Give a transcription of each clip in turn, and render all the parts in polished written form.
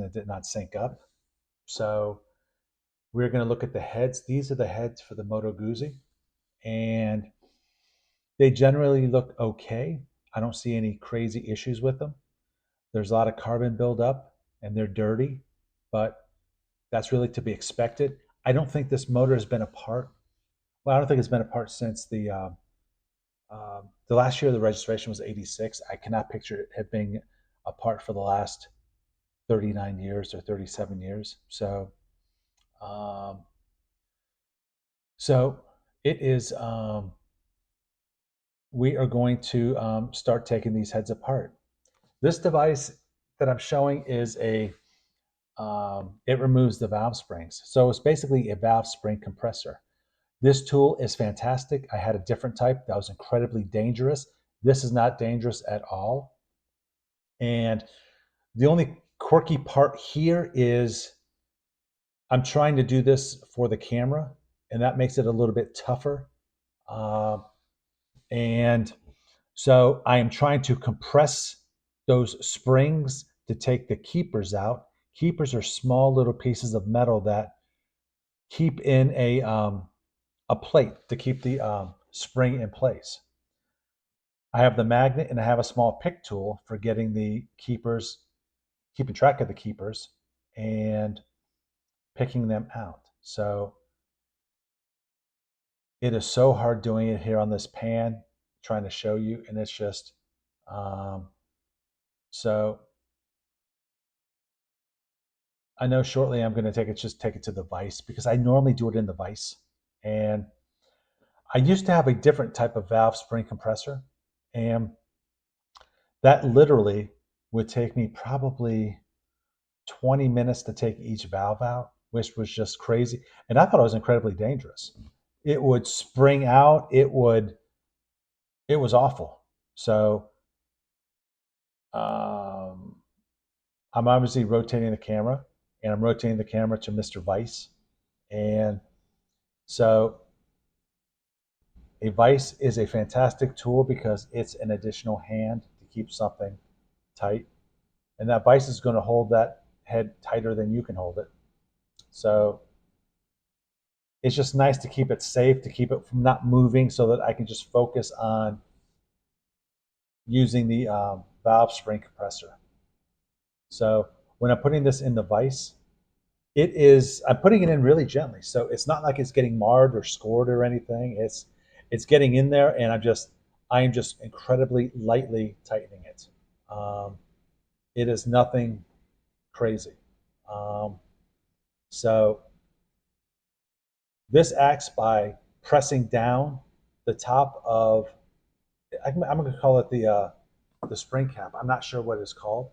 it did not sync up. So we're going to look at the heads. These are the heads for the Moto Guzzi, and they generally look okay. I don't see any crazy issues with them. There's a lot of carbon buildup and they're dirty, but that's really to be expected. I don't think this motor has been apart. Well, I don't think it's been apart since the last year the registration was 86. I cannot picture it being apart for the last 39 years or 37 years. Um, so it is, we are going to start taking these heads apart. This device that I'm showing is it removes the valve springs. So it's basically a valve spring compressor. This tool is fantastic. I had a different type that was incredibly dangerous. This is not dangerous at all. And the only quirky part here is I'm trying to do this for the camera, and that makes it a little bit tougher. And so I am trying to compress those springs to take the keepers out. Keepers are small little pieces of metal that keep in a plate to keep the spring in place. I have the magnet and I have a small pick tool for getting the keepers, keeping track of the keepers and picking them out. So it is so hard doing it here on this pan, trying to show you, and it's just, um, so I know shortly I'm going to just take it to the vise because I normally do it in the vise. And I used to have a different type of valve spring compressor, and that literally would take me probably 20 minutes to take each valve out, which was just crazy. And I thought it was incredibly dangerous. It would spring out, it was awful. So um, I'm obviously rotating the camera, and I'm rotating the camera to Mr. Vice. And so a vise is a fantastic tool because it's an additional hand to keep something tight. And that vise is going to hold that head tighter than you can hold it. So it's just nice to keep it safe, to keep it from not moving so that I can just focus on using the valve spring compressor. So when I'm putting this in the vise, I'm putting it in really gently. So it's not like it's getting marred or scored or anything. It's getting in there, and I am just incredibly lightly tightening it. Um, it is nothing crazy. Um, so this acts by pressing down the top of, I'm going to call it the spring cap. I'm not sure what it's called,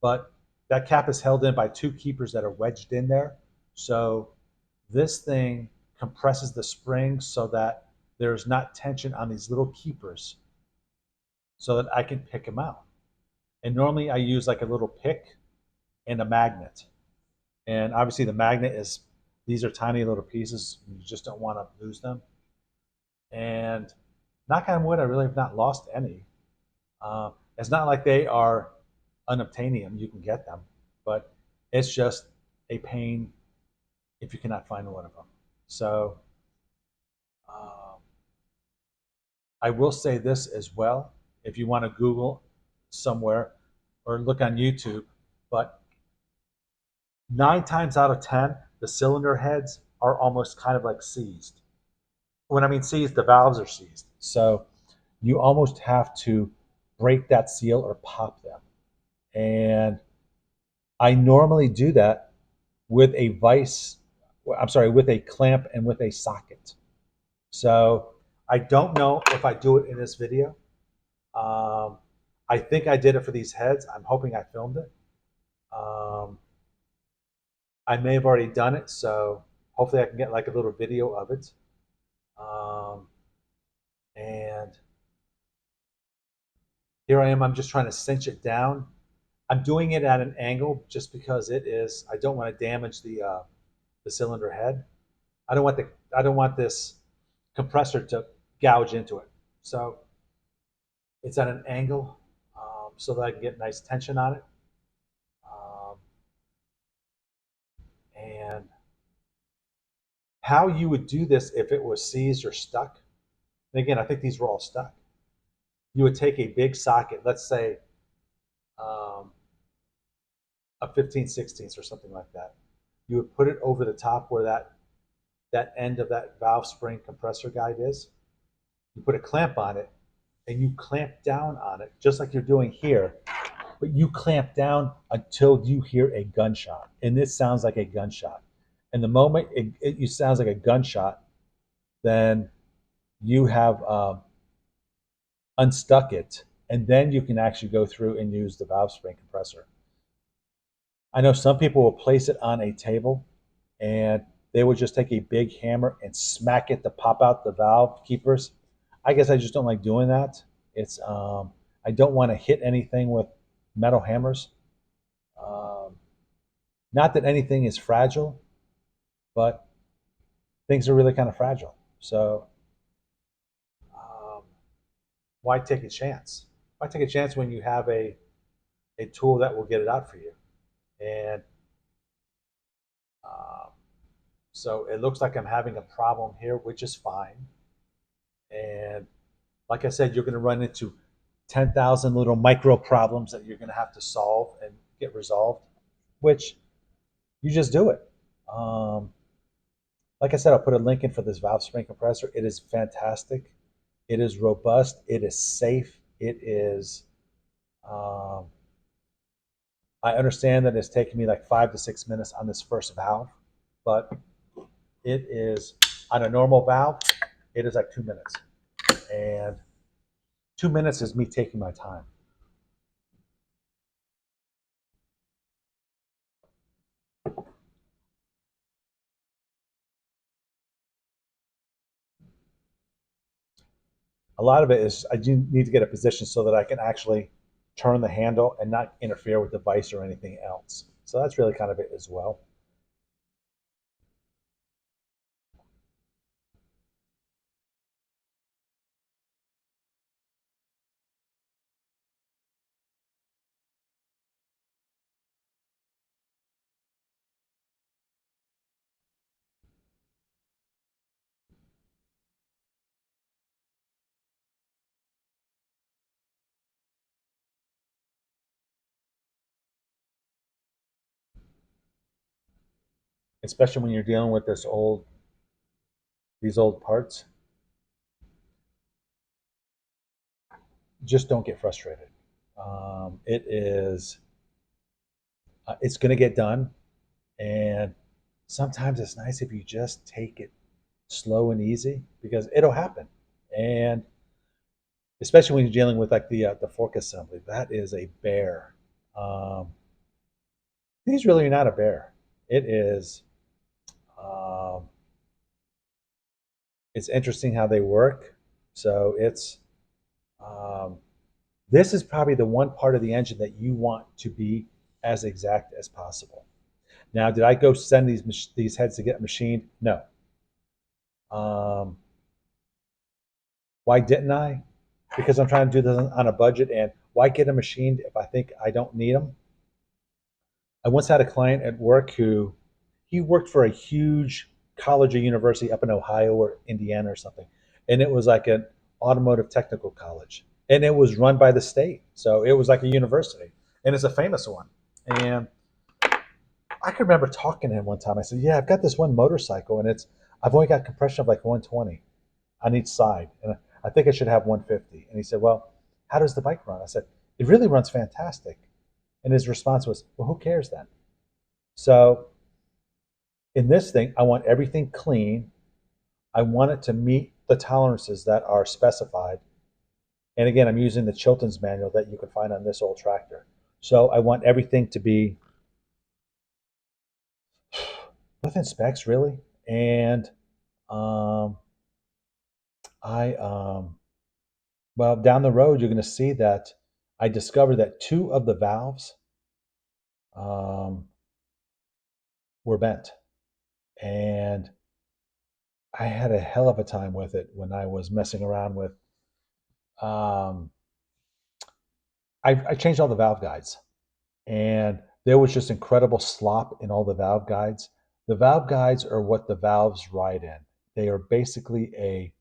but that cap is held in by two keepers that are wedged in there. So this thing compresses the springs so that there's not tension on these little keepers so that I can pick them out. And normally I use like a little pick and a magnet. And obviously the magnet is, these are tiny little pieces. You just don't want to lose them. And knock on wood, I really have not lost any. It's not like they are unobtainium. You can get them, but it's just a pain if you cannot find one of them. So um, I will say this as well. If you want to Google somewhere or look on YouTube, but 9 times out of 10, the cylinder heads are almost kind of like seized. When I mean seized, the valves are seized. So you almost have to break that seal or pop them. And I normally do that with a vise, I'm sorry, with a clamp and with a socket. So I don't know if I do it in this video. Um, I think I did it for these heads. I'm hoping I filmed it. Um, I may have already done it, so hopefully I can get like a little video of it. Um, and here I am. I'm just trying to cinch it down. I'm doing it at an angle just because I don't want to damage the cylinder head. I don't want this compressor to gouge into it. So it's at an angle so that I can get nice tension on it. Um, How you would do this if it was seized or stuck, and again, I think these were all stuck. You would take a big socket, let's say um, a 15/16 or something like that. You would put it over the top where that end of that valve spring compressor guide is. You put a clamp on it, and you clamp down on it, just like you're doing here, but you clamp down until you hear a gunshot. And this sounds like a gunshot. And the moment it sounds like a gunshot, then you have unstuck it. And then you can actually go through and use the valve spring compressor. I know some people will place it on a table and they would just take a big hammer and smack it to pop out the valve keepers. I guess I just don't like doing that. It's I don't want to hit anything with metal hammers. Um, Not that anything is fragile, but things are really kind of fragile. So um, why take a chance? Why take a chance when you have a tool that will get it out for you? And um, so it looks like I'm having a problem here, which is fine. And like I said, you're going to run into 10,000 little micro problems that you're going to have to solve and get resolved, which you just do it. Um, like I said, I'll put a link in for this valve spring compressor. It is fantastic. It is robust. It is safe. It is. Um, I understand that it's taken me like 5 to 6 minutes on this first valve, but it is on a normal valve. It is like 2 minutes, and 2 minutes is me taking my time. A lot of it is I do need to get a position so that I can actually turn the handle and not interfere with the vise or anything else. So that's really kind of it as well. Especially when you're dealing with these old parts, just don't get frustrated. It's going to get done, and sometimes it's nice if you just take it slow and easy because it'll happen. And especially when you're dealing with like the fork assembly, that is a bear. Um, these really are not a bear. It is. Um, it's interesting how they work. So it's um, this is probably the one part of the engine that you want to be as exact as possible. Now, did I go send these heads to get machined? No. Um, why didn't I? Because I'm trying to do this on a budget, and why get them machined if I think I don't need them? I once had a client at work who he worked for a huge college or university up in Ohio or Indiana or something, and it was like an automotive technical college, and it was run by the state, so it was like a university, and it's a famous one. And I can remember talking to him one time. I said, "Yeah, I've got this one motorcycle, and I've only got compression of like 120 on each side, and I think I should have 150." And he said, "Well, how does the bike run?" I said, "It really runs fantastic." And his response was, "Well, who cares then?" So in this thing, I want everything clean. I want it to meet the tolerances that are specified. And again, I'm using the Chilton's manual that you can find on this old tractor. So I want everything to be within specs, really. And um, I, well, down the road, you're going to see that I discovered that two of the valves um, were bent. And I had a hell of a time with it when I was messing around with. Um, I changed all the valve guides, and there was just incredible slop in all the valve guides. The valve guides are what the valves ride in. They are basically a